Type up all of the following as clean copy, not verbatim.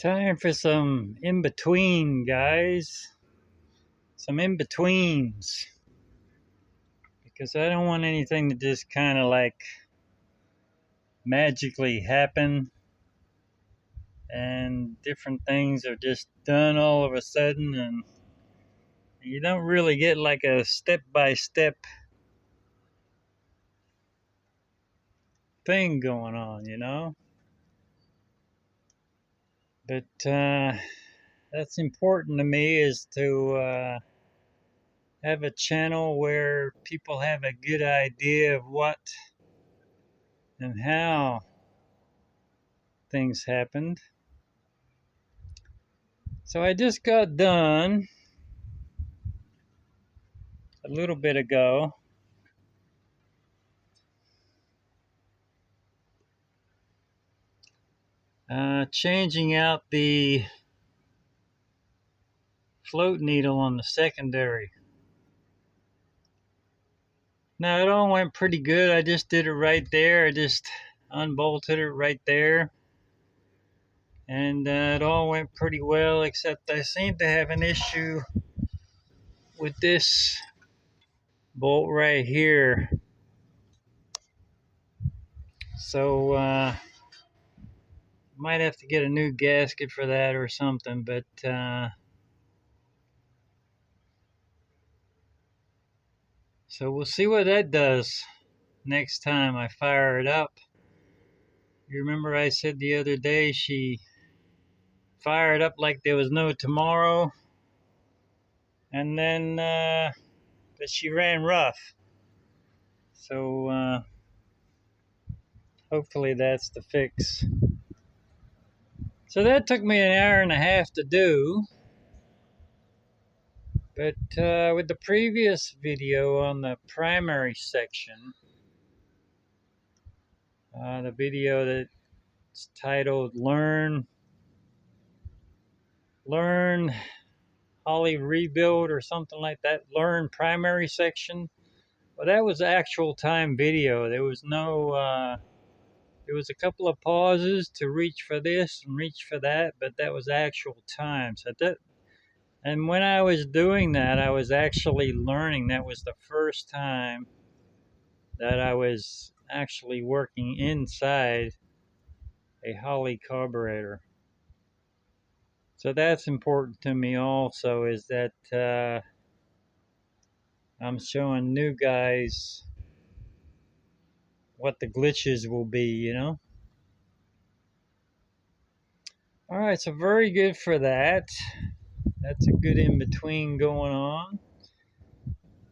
Time for some in between, guys. Some in betweens. Because I don't want anything to just kind of like magically happen and different things are just done all of a sudden and you don't really get like a step by step thing going on, you know? But that's important to me is to have a channel where people have a good idea of what and how things happened. So I just got done a little bit ago changing out the float needle on the secondary. Now it all went pretty good. I just did it right there. I just unbolted it right there. And it all went pretty well, except I seem to have an issue with this bolt right here. So might have to get a new gasket for that or something, but so we'll see what that does next time I fire it up. You remember I said the other day she fired up like there was no tomorrow, and then but she ran rough. So hopefully that's the fix. So that took me an hour and a half to do. But with the previous video on the primary section, the video that's titled Learn Holly Rebuild or something like that, Learn Primary Section. Well, that was actual time video. There was no, there was a couple of pauses to reach for this and reach for that, but that was actual time. And when I was doing that, I was actually learning. That was the first time that I was actually working inside a Holley carburetor. So that's important to me also, is that I'm showing new guys what the glitches will be, you know? All right, so very good for that. That's a good in-between going on.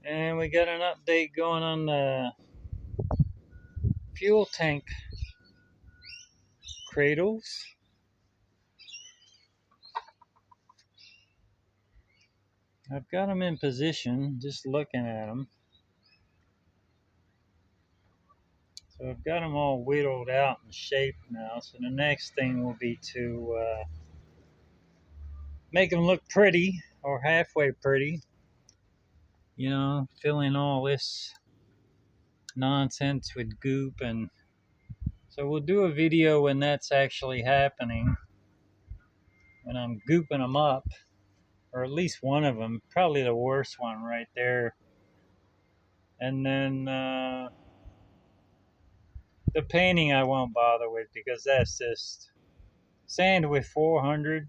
And we got an update going on the fuel tank cradles. I've got them in position, just looking at them. So I've got them all whittled out and shaped now. So the next thing will be to make them look pretty or halfway pretty. You know, fill in all this nonsense with goop. And so we'll do a video when that's actually happening, when I'm gooping them up, or at least one of them, probably the worst one right there. And then the painting I won't bother with because that's just sand with 400.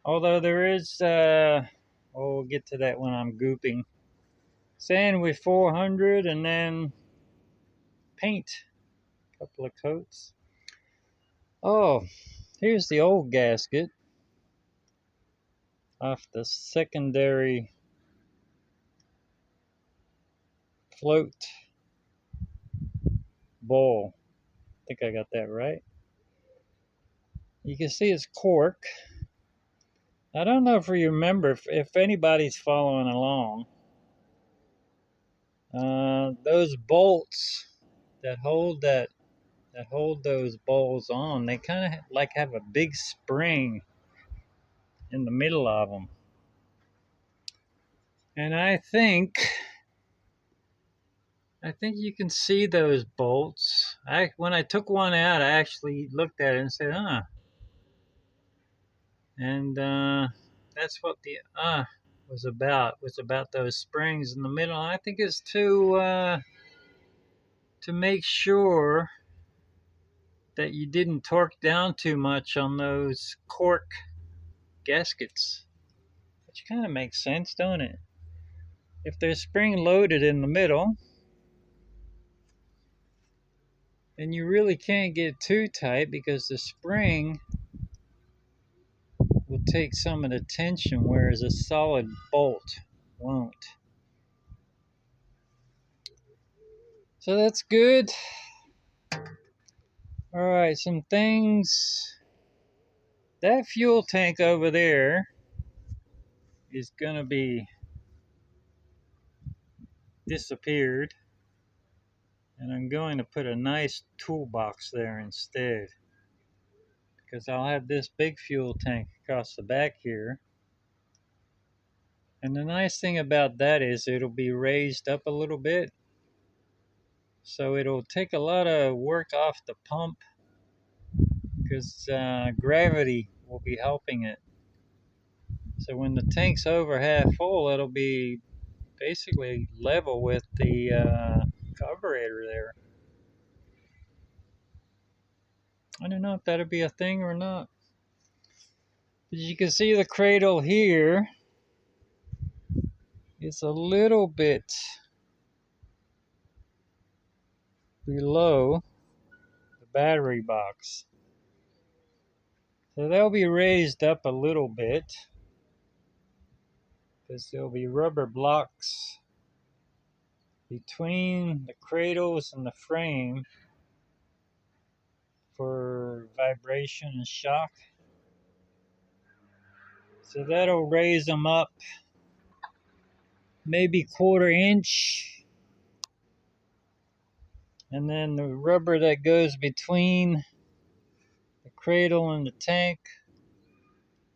Although there is, we'll get to that when I'm gooping. Sand with 400 and then paint, a couple of coats. Oh, here's the old gasket off the secondary float bowl. I think I got that right. You can see it's cork. I don't know if you remember, if anybody's following along, those bolts that hold those bowls on, they kind of like have a big spring in the middle of them. And I think you can see those bolts. When I took one out, I actually looked at it and said, And that's what the was about those springs in the middle. I think it's to make sure that you didn't torque down too much on those cork gaskets. Which kind of makes sense, don't it? If they're spring loaded in the middle, then you really can't get too tight because the spring will take some of the tension, whereas a solid bolt won't. So that's good. All right, some things. That fuel tank over there is going to be disappeared. And I'm going to put a nice toolbox there instead. Because I'll have this big fuel tank across the back here. And the nice thing about that is it'll be raised up a little bit. So it'll take a lot of work off the pump because gravity will be helping it. So when the tank's over half full, it'll be basically level with the carburetor there. I don't know if that'll be a thing or not. But you can see the cradle here. It's a little bit below the battery box. So they'll be raised up a little bit because there'll be rubber blocks between the cradles and the frame for vibration and shock. So that'll raise them up maybe 1/4 inch. And then the rubber that goes between the cradle and the tank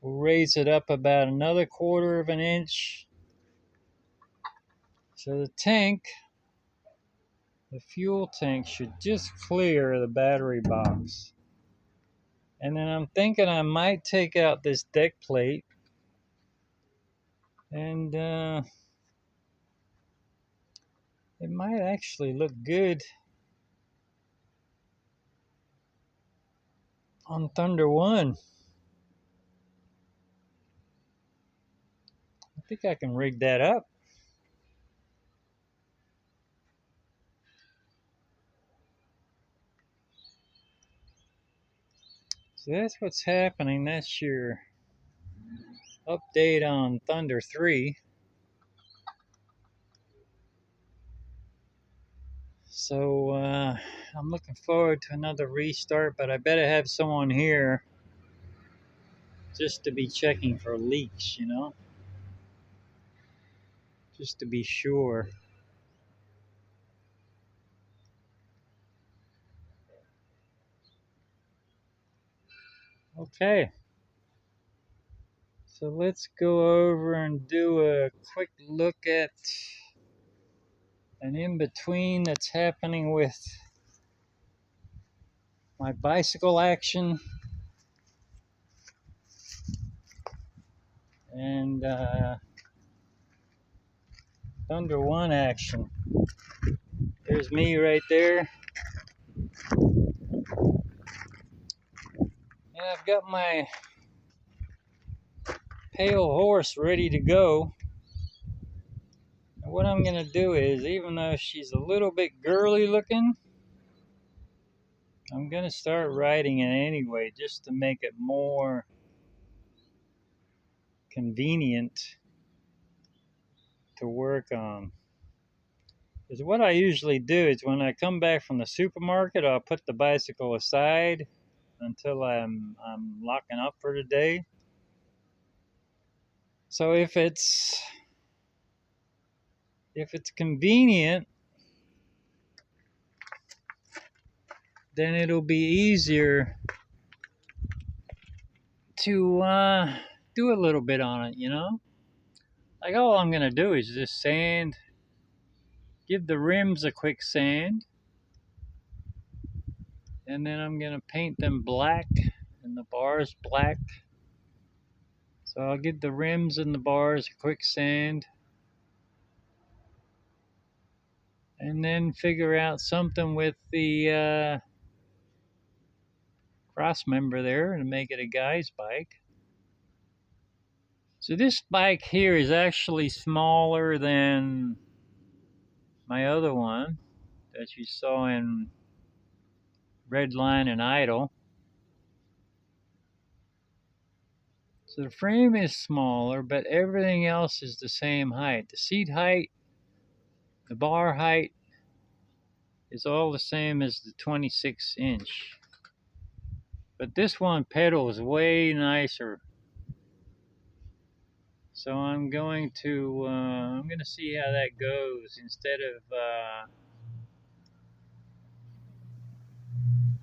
will raise it up about another 1/4 of an inch. So the tank, the fuel tank, should just clear the battery box. And then I'm thinking I might take out this deck plate and it might actually look good on Thunder 1. I think I can rig that up. So that's what's happening. That's your update on Thunder 3. So I'm looking forward to another restart, but I better have someone here just to be checking for leaks, just to be sure. Okay, so let's go over and do a quick look at an in-between that's happening with my bicycle action and Thunder 1 action. There's me right there. And I've got my pale horse ready to go. And what I'm going to do is, even though she's a little bit girly looking, I'm going to start riding it anyway just to make it more convenient to work on. Because what I usually do is when I come back from the supermarket, I'll put the bicycle aside until I'm locking up for the day. So if it's convenient, then it'll be easier to do a little bit on it, Like all I'm gonna do is just sand, give the rims a quick sand, and then I'm gonna paint them black and the bars black. So I'll give the rims and the bars a quick sand. And then figure out something with the cross member there and make it a guy's bike. So this bike here is actually smaller than my other one that you saw in Redline and Idle. So the frame is smaller, but everything else is the same height. The seat height, the bar height is all the same as the 26-inch. But this one pedals way nicer. So I'm going to see how that goes instead of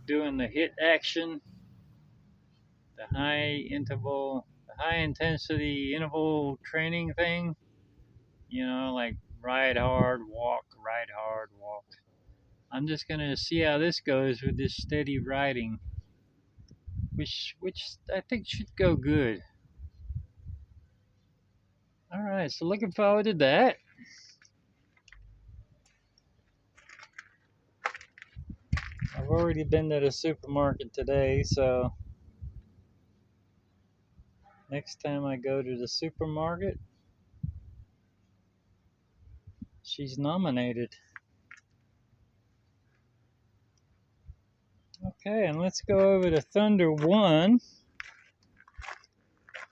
doing the hit action, the high intensity interval training thing. You know, like ride hard, walk, ride hard, walk. I'm just gonna see how this goes with this steady riding, which I think should go good. All right, so looking forward to that. I've already been to the supermarket today, so next time I go to the supermarket, she's nominated. Okay, and let's go over to Thunder 1,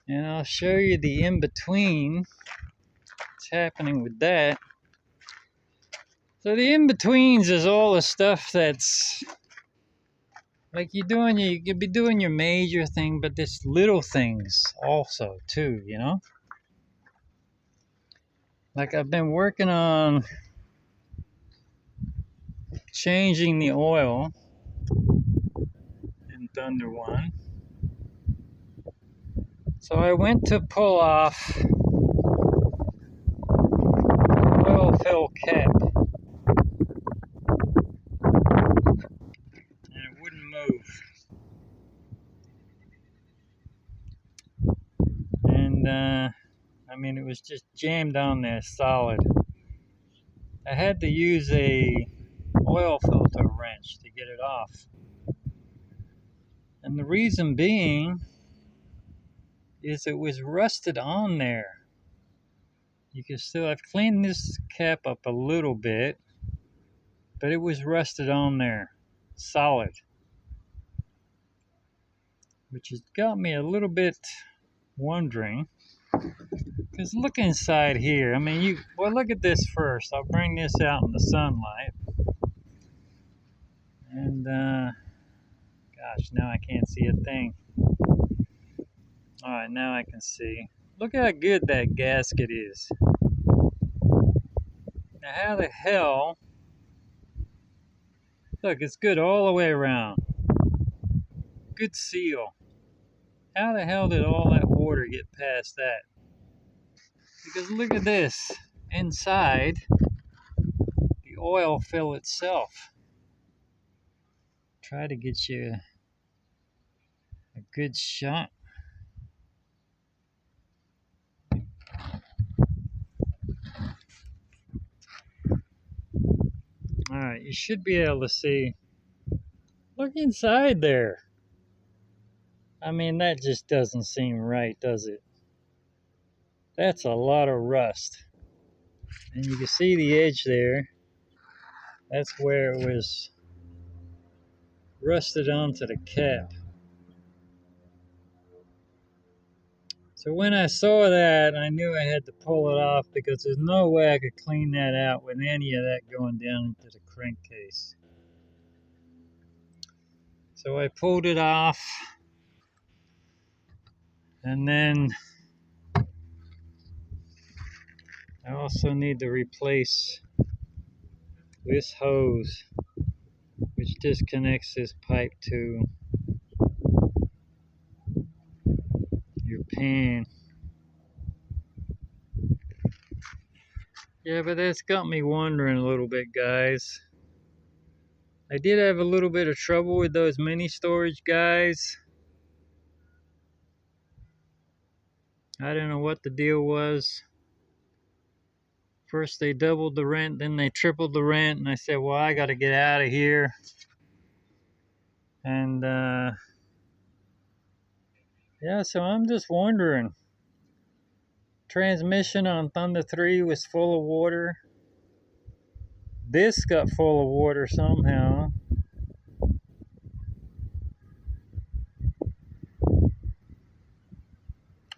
and I'll show you the in-between. What's happening with that. So the in-betweens is all the stuff that's like you could be doing your major thing, but there's little things also too, you know? Like I've been working on changing the oil in Thunder 1. So I went to pull off the oil fill cap, and it wouldn't move. And I mean, it was just jammed on there solid. I had to use a oil filter wrench to get it off. And the reason being is it was rusted on there. You can still, I've cleaned this cap up a little bit, but it was rusted on there, solid. Which has got me a little bit wondering. Because look inside here. I mean, look at this first. I'll bring this out in the sunlight. And, gosh, now I can't see a thing. Alright, now I can see. Look how good that gasket is. Now, how the hell... Look, it's good all the way around. Good seal. How the hell did all that water get past that? Because look at this. Inside, the oil fill itself. Try to get you a good shot. Alright, you should be able to see. Look inside there. I mean, that just doesn't seem right, does it? That's a lot of rust. And you can see the edge there. That's where it was rusted onto the cap. So when I saw that, I knew I had to pull it off because there's no way I could clean that out with any of that going down into the crankcase. So I pulled it off, and then I also need to replace this hose, which disconnects this pipe to your pan. Yeah, but that's got me wondering a little bit, guys. I did have a little bit of trouble with those mini storage guys. I don't know what the deal was. First they doubled the rent, then they tripled the rent, and I said, well, I got to get out of here. And yeah, so I'm just wondering. Transmission on Thunder 3 was full of water. This got full of water somehow.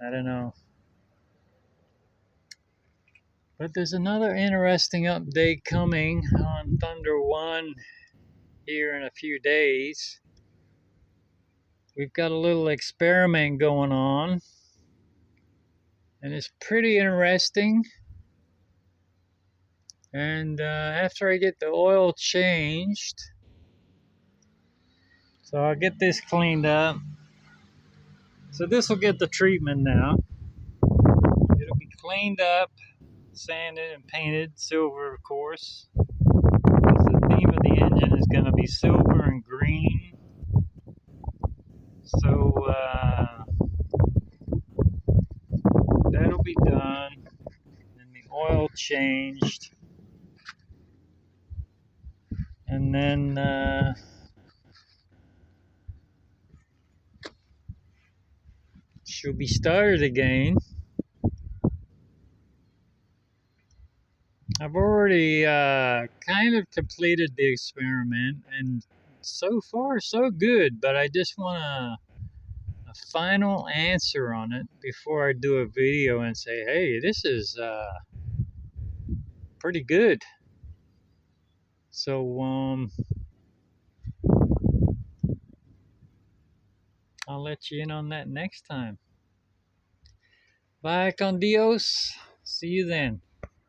I don't know. But there's another interesting update coming on Thunder 1 here in a few days. We've got a little experiment going on, and it's pretty interesting. And after I get the oil changed, so I'll get this cleaned up. So this will get the treatment now. It'll be cleaned up, sanded and painted silver, of course. Because the theme of the engine is going to be silver and green. So that'll be done. And the oil changed. And then she'll be started again. I've already kind of completed the experiment, and so far so good, but I just want a final answer on it before I do a video and say, hey, this is pretty good. So I'll let you in on that next time. Bye con Dios. See you then.